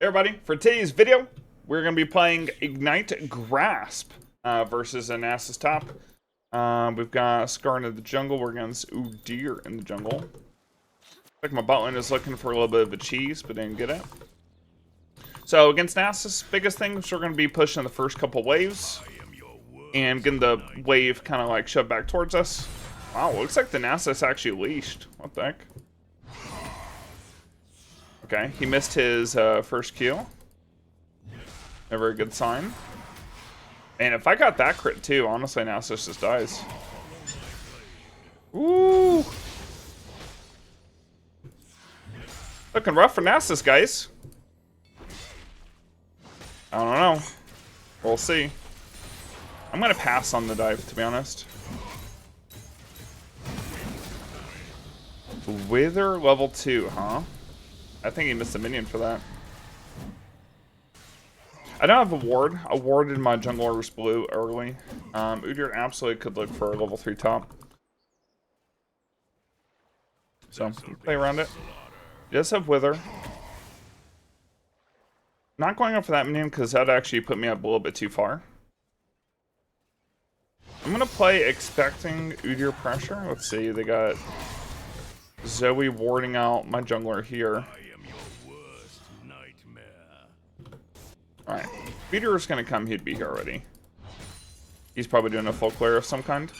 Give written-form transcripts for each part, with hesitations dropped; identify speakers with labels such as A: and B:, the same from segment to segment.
A: Everybody, for today's video, we're going to be playing Ignite Grasp versus a Nasus top. We've got Scar into the jungle. We're against Udyr in the jungle. Like my bot lane is looking for a little bit of a cheese, but didn't get it. So against Nasus, biggest thing is we're going to be pushing the first couple waves and getting the wave kind of like shoved back towards us. Wow, looks like the Nasus actually leashed. What the heck? Okay, he missed his first Q. Never a good sign. And if I got that crit too, honestly, Nasus just dies. Ooh. Looking rough for Nasus, guys. I don't know. We'll see. I'm gonna pass on the dive, to be honest. Wither level 2, huh? I think he missed a minion for that. I don't have a ward. I warded my jungler's blue early. Udyr absolutely could look for a level 3 top. So, play around it. He does have Wither. Not going up for that minion because that actually put me up a little bit too far. I'm going to play expecting Udyr pressure. Let's see, they got Zoe warding out my jungler here. Alright, Udyr is going to come, he'd be here already. He's probably doing a full clear of some kind.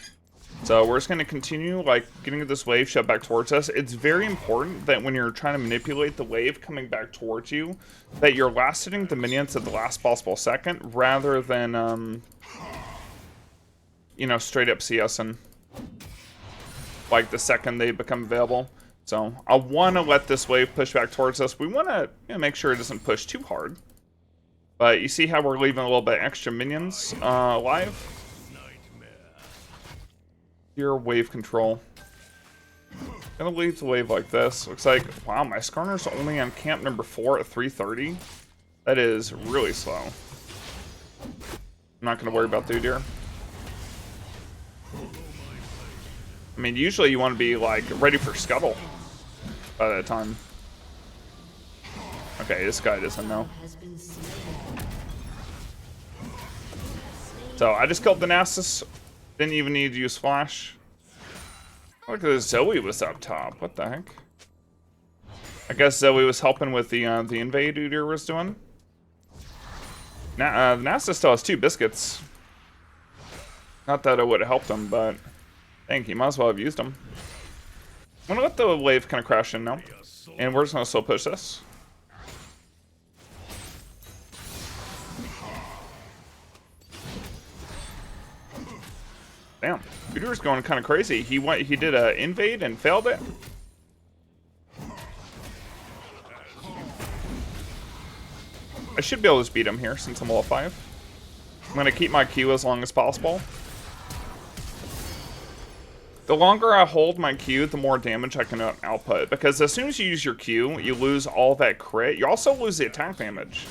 A: So we're just going to continue, like, getting this wave shoved back towards us. It's very important that when you're trying to manipulate the wave coming back towards you, that you're last hitting the minions at the last possible second, rather than, you know, straight up CSing, like, the second they become available. So I want to let this wave push back towards us. We want to, you know, make sure it doesn't push too hard. But you see how we're leaving a little bit extra minions alive? Your wave control. Gonna leave the wave like this. Looks like, wow, my Skarner's only on camp number 4 at 3:30. That is really slow. I'm not gonna worry about the Udyr. I mean, usually you want to be like ready for scuttle by that time. Okay, this guy doesn't know. So I just killed the Nasus. Didn't even need to use flash. Look at this, Zoe was up top. What the heck? I guess Zoe was helping with the invade Udyr was doing. The Nasus still has 2 biscuits. Not that it would have helped him, but I think he might as well have used them. I'm gonna let the wave kind of crash in now, and we're just gonna slow push this. Damn, Udyr's going kind of crazy. He did a invade and failed it. I should be able to just beat him here since I'm level 5. I'm gonna keep my Q as long as possible. The longer I hold my Q, the more damage I can output. Because as soon as you use your Q, you lose all that crit. You also lose the attack damage.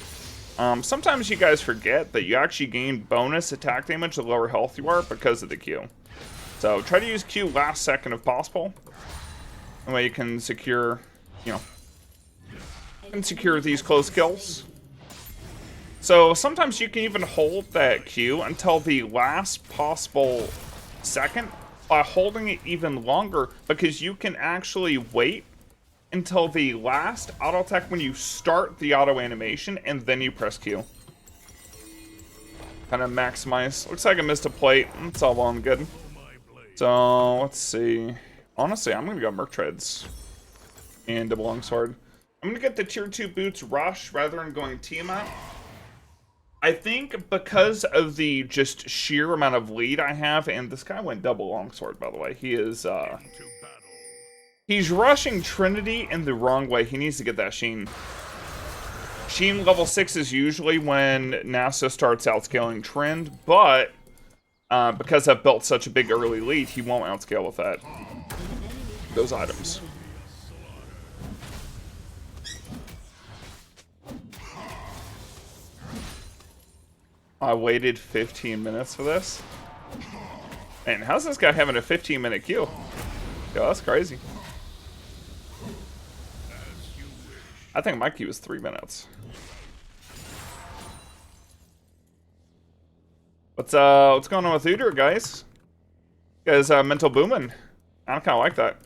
A: Sometimes you guys forget that you actually gain bonus attack damage the lower health you are because of the Q. So try to use Q last second if possible. That way you can secure, you know, these close kills. So sometimes you can even hold that Q until the last possible second by holding it even longer, because you can actually wait until the last auto attack when you start the auto animation and then you press Q. Kind of maximize. Looks like I missed a plate. It's all well and good. So let's see. Honestly, I'm gonna go Merc Treads and double longsword. I'm gonna get the tier 2 boots rush rather than going Tiamat. I think because of the just sheer amount of lead I have, and this guy went double longsword, by the way. He is, he's rushing Trinity in the wrong way. He needs to get that Sheen. Sheen level 6 is usually when Nasus starts outscaling Trynd, but because I've built such a big early lead, he won't outscale with that. Those items. I waited 15 minutes for this. Man, how's this guy having a 15-minute queue? Yo, that's crazy. I think my queue is 3 minutes. What's going on with Udyr, guys? You guys, mental booming. I kind of like that.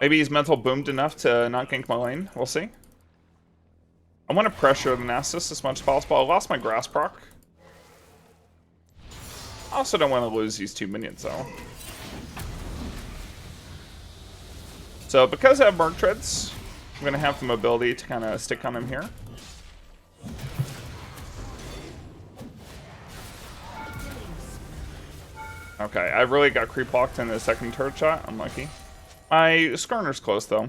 A: Maybe he's mental boomed enough to not gank my lane. We'll see. I want to pressure the Nasus as much as possible. I lost my grass proc. I also don't want to lose these 2 minions, though. So, because I have Merc Treads, I'm going to have the mobility to kind of stick on him here. Okay, I really got creep locked in the second turret shot. Unlucky. My Skarner's close, though.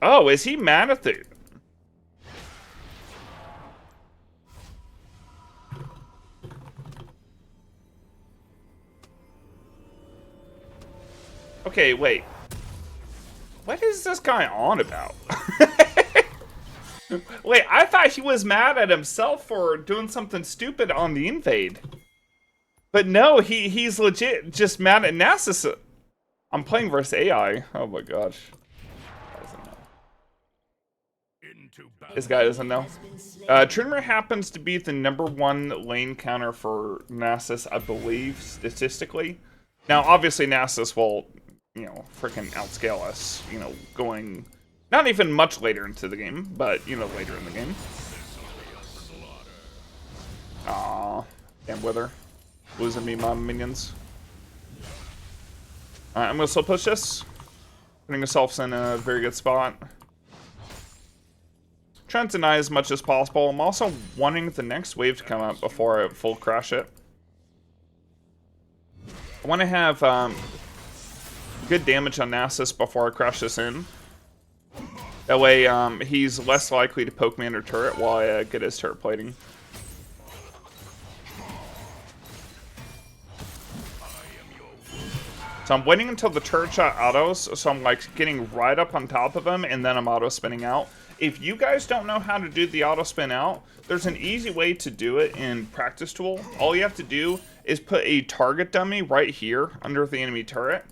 A: Oh, is he mad at the... Okay, wait. What is this guy on about? Wait, I thought he was mad at himself for doing something stupid on the invade. But no, he's legit just mad at Nasus. I'm playing versus AI. Oh my gosh. This guy doesn't know. Tryndamere happens to be the #1 lane counter for Nasus, I believe, statistically. Now, obviously, Nasus will, you know, freaking outscale us, you know, going not even much later into the game, but, you know, later in the game. Aww. Damn Wither. Losing me my minions. I'm gonna still push this. Putting ourselves in a very good spot. Trying to deny as much as possible. I'm also wanting the next wave to come up before I full crash it. I want to have good damage on Nasus before I crash this in. That way he's less likely to poke me under turret while I get his turret plating. So I'm waiting until the turret shot autos, so I'm like getting right up on top of him and then I'm auto spinning out. If you guys don't know how to do the auto spin out, there's an easy way to do it in Practice Tool. All you have to do is put a target dummy right here under the enemy turret.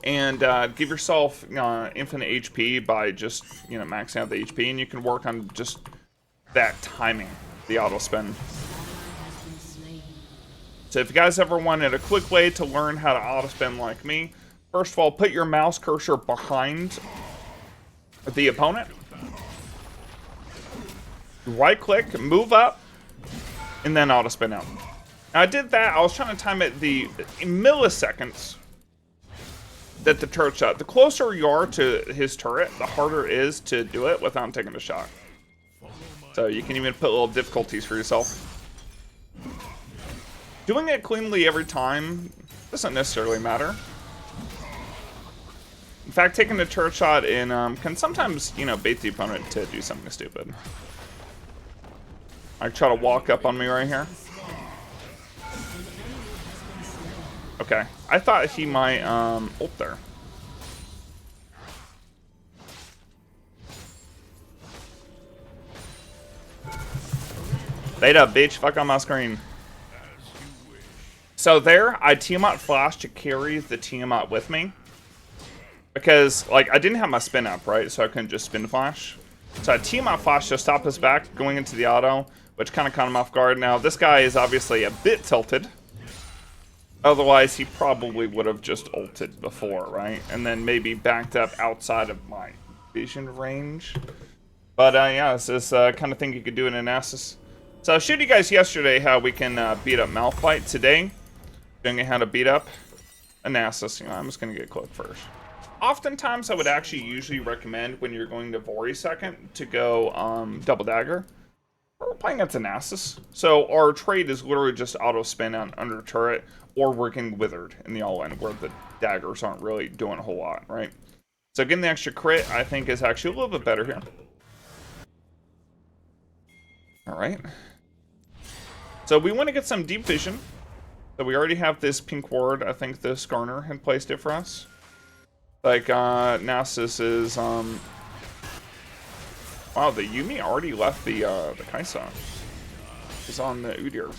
A: And give yourself infinite HP by just, you know, maxing out the HP, and you can work on just that timing, the auto spin. So if you guys ever wanted a quick way to learn how to auto spin like me, first of all, put your mouse cursor behind the opponent. Right click, move up, and then auto spin out. Now I did that, I was trying to time it the milliseconds that the turret shot. The closer you are to his turret, the harder it is to do it without taking a shot. So you can even put little difficulties for yourself. Doing it cleanly every time doesn't necessarily matter. In fact, taking a turret shot in can sometimes, you know, bait the opponent to do something stupid. I try to walk up on me right here. Okay, I thought he might ult there. Beta, bitch, fuck on my screen. So there, I Tiamat flash to carry the Tiamat with me. Because, like, I didn't have my spin up, right? So I couldn't just spin flash. So I Tiamat flash to stop us back going into the auto, which kind of caught him off guard. Now, this guy is obviously a bit tilted. Otherwise, he probably would have just ulted before, right? And then maybe backed up outside of my vision range. But, yeah, this is kind of thing you could do in a Nasus. So I showed you guys yesterday how we can beat up Malphite. Today, showing you how to beat up a Nasus. You know, I'm just going to get Cloak first. Oftentimes, I would actually usually recommend when you're going to Vori second to go Double Dagger. We're playing against a Nasus. So our trade is literally just auto spin on under turret or working Withered in the all-in where the daggers aren't really doing a whole lot, right? So getting the extra crit, I think, is actually a little bit better here. Alright. So we want to get some deep vision. So we already have this pink ward. I think the Skarner had placed it for us. Like, Nasus is, wow, the Yuumi already left the Kaisa. He's on the Udyr.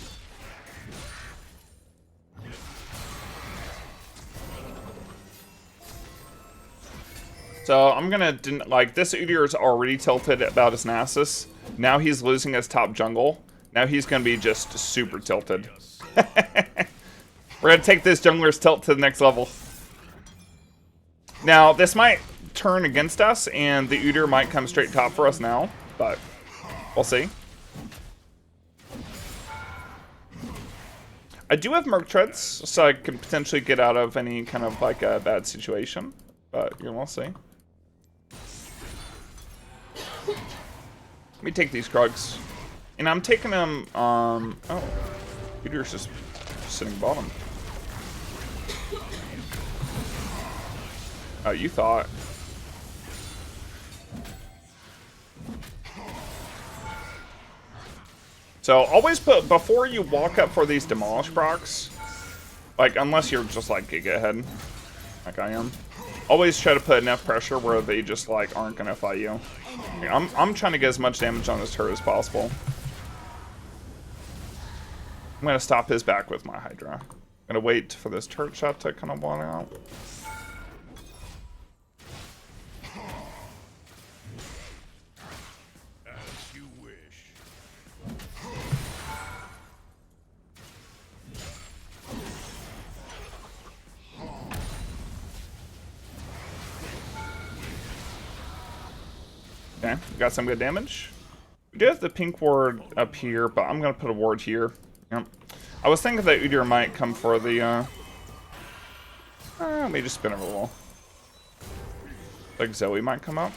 A: So I'm gonna, like, this Udyr is already tilted about his Nasus. Now he's losing his top jungle. Now he's gonna be just super tilted. We're gonna take this jungler's tilt to the next level. Now, this might turn against us, and the Udyr might come straight top for us now, but we'll see. I do have Merc Treads, so I can potentially get out of any kind of, like, a bad situation, but, you know, we'll see. Let me take these Krugs. And I'm taking them, oh, Udyr's just sitting bottom. Oh, you thought. So always put, before you walk up for these demolish procs, like, unless you're just like Giga ahead, like I am, always try to put enough pressure where they just like aren't gonna fight you. I'm trying to get as much damage on this turret as possible. I'm gonna stop his back with my Hydra. I'm gonna wait for this turret shot to kind of one out. Okay, got some good damage. We do have the pink ward up here, but I'm gonna put a ward here. Yep. I was thinking that Udyr might come for the, let me just spin over the wall. Like Zoe might come up.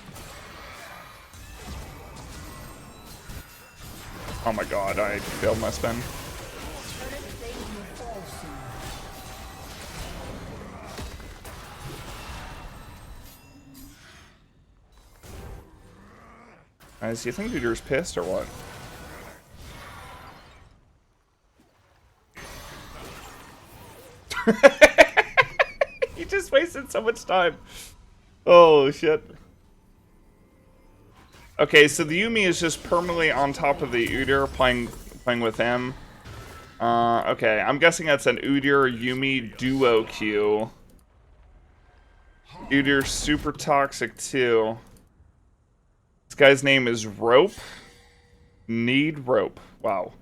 A: Oh my god, I failed my spin. Guys, do you think Udyr's pissed or what? He just wasted so much time. Oh shit. Okay, so the Yuumi is just permanently on top of the Udyr, playing with him. Okay, I'm guessing that's an Udyr Yuumi duo Q. Udyr's super toxic too. This guy's name is Rope. Need rope. Wow.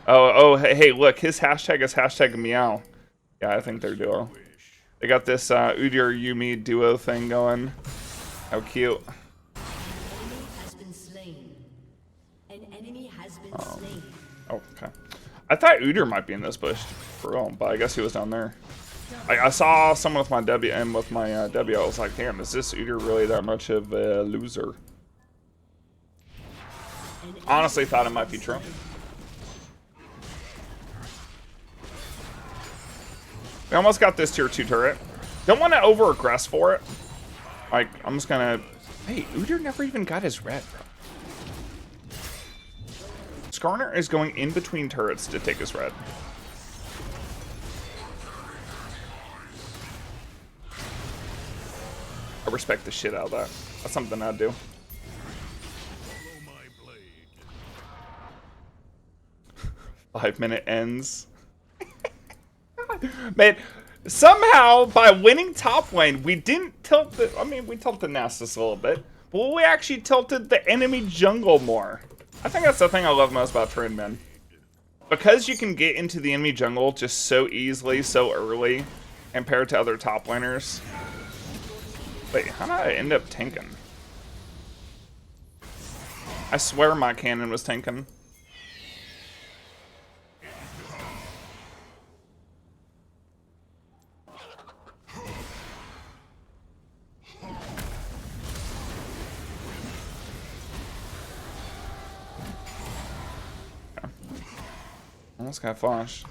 A: Oh, hey, look, his hashtag is hashtag meow. Yeah, I think they're duo. They got this Udyr Yuumi duo thing going. How cute. Oh, okay. I thought Udyr might be in this bush, for real, but I guess he was down there. I saw someone with my W, and with my W, I was like, damn, is this Udyr really that much of a loser? Honestly thought it might be true. We almost got this tier 2 turret. Don't want to over-aggress for it. Like, I'm just gonna... Hey, Udyr never even got his red, bro. Skarner is going in between turrets to take his red. I respect the shit out of that. That's something I'd do. Five-minute ends. Man, somehow, by winning top lane, we didn't tilt the... I mean, we tilted Nasus a little bit. But we actually tilted the enemy jungle more. I think that's the thing I love most about Trynd, man. Because you can get into the enemy jungle just so easily, so early, compared to other top laners. Wait, how did I end up tanking? I swear my cannon was tanking. Almost got flashed.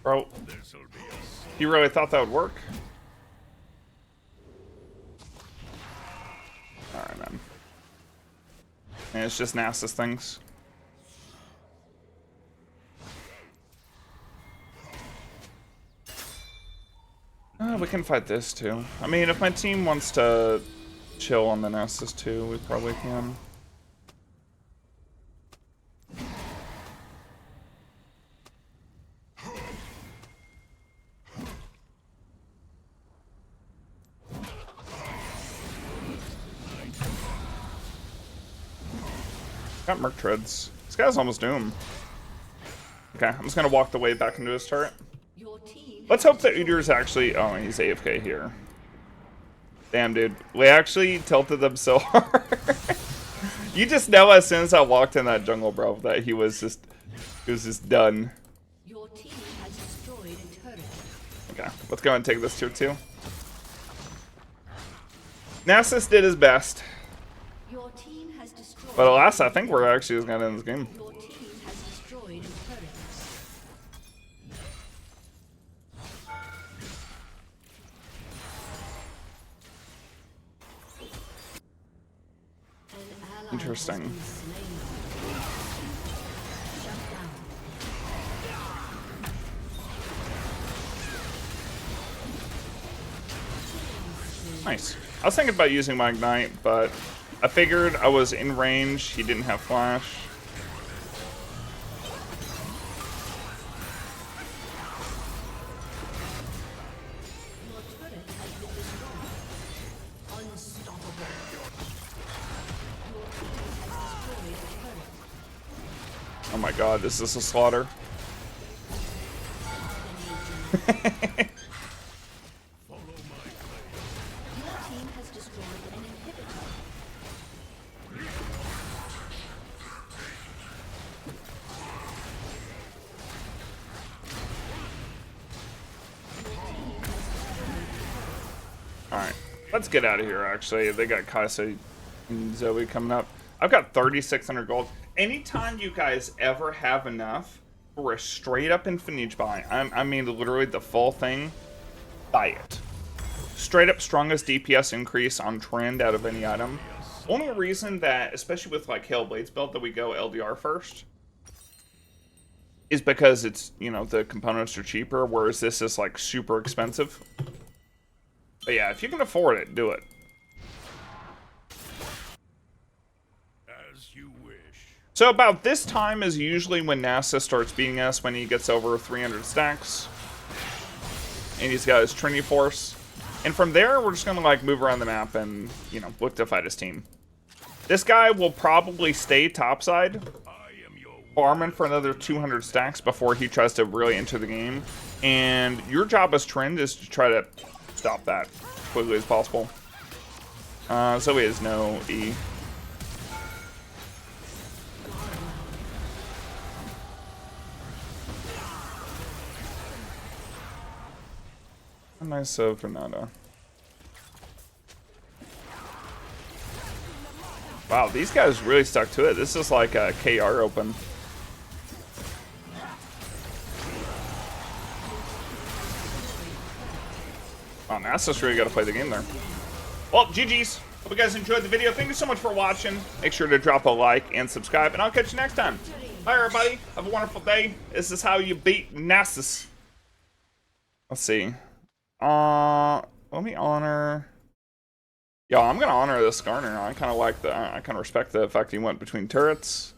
A: Bro, you really thought that would work? Alright, man. And it's just Nasus things. We can fight this too. I mean, if my team wants to chill on the Nasus too, we probably can. Got Merc Treads. This guy's almost doomed. Okay, I'm just gonna walk the way back into his turret. Let's hope that Udir's actually... Oh, he's AFK here. Damn, dude. We actually tilted them so hard. You just know as soon as I walked in that jungle, bro, that he was just done.
B: Your team has destroyed a turret.
A: Okay, let's go and take this tier 2. Nasus did his best.
B: Your team has destroyed.
A: But alas, I think we're actually just gonna end this game.
B: Your team has destroyed a turret. An ally
A: Interesting.
B: has been slain. Shut down.
A: Nice. I was thinking about using my Ignite, but I figured I was in range. He didn't have Flash.
B: Your turret has been destroyed. Unstoppable. Your team has destroyed a turret.
A: Oh my god, this is a slaughter.
B: Your team has destroyed an inhibitor.
A: Alright, let's get out of here, actually. They got Kai'Sa and Zoe coming up. I've got 3,600 gold. Anytime you guys ever have enough for a straight-up Infinite buy, I mean literally the full thing, buy it. Straight-up strongest DPS increase on Trynd out of any item. Only reason that, especially with like Hellblade's build, that we go LDR first is because it's, you know, the components are cheaper, whereas this is like super expensive. But yeah, if you can afford it, do it.
C: As you wish.
A: So about this time is usually when NASA starts beating us, when he gets over 300 stacks. And he's got his Trinity Force. And from there, we're just gonna like move around the map and, you know, look to fight his team. This guy will probably stay topside, farming for another 200 stacks before he tries to really enter the game. And your job as Trynd is to try to stop that as quickly as possible. So he has no E. Nice Fernanda. Wow, these guys really stuck to it. This is like a KR open. Wow, Nasus really got to play the game there. Well, GG's. Hope you guys enjoyed the video. Thank you so much for watching. Make sure to drop a like and subscribe, and I'll catch you next time. Bye, everybody. Have a wonderful day. This is how you beat Nasus. Let's see. Let me honor. Yeah, I'm gonna honor this Garner. I kind of like the. I kind of respect the fact he went between turrets.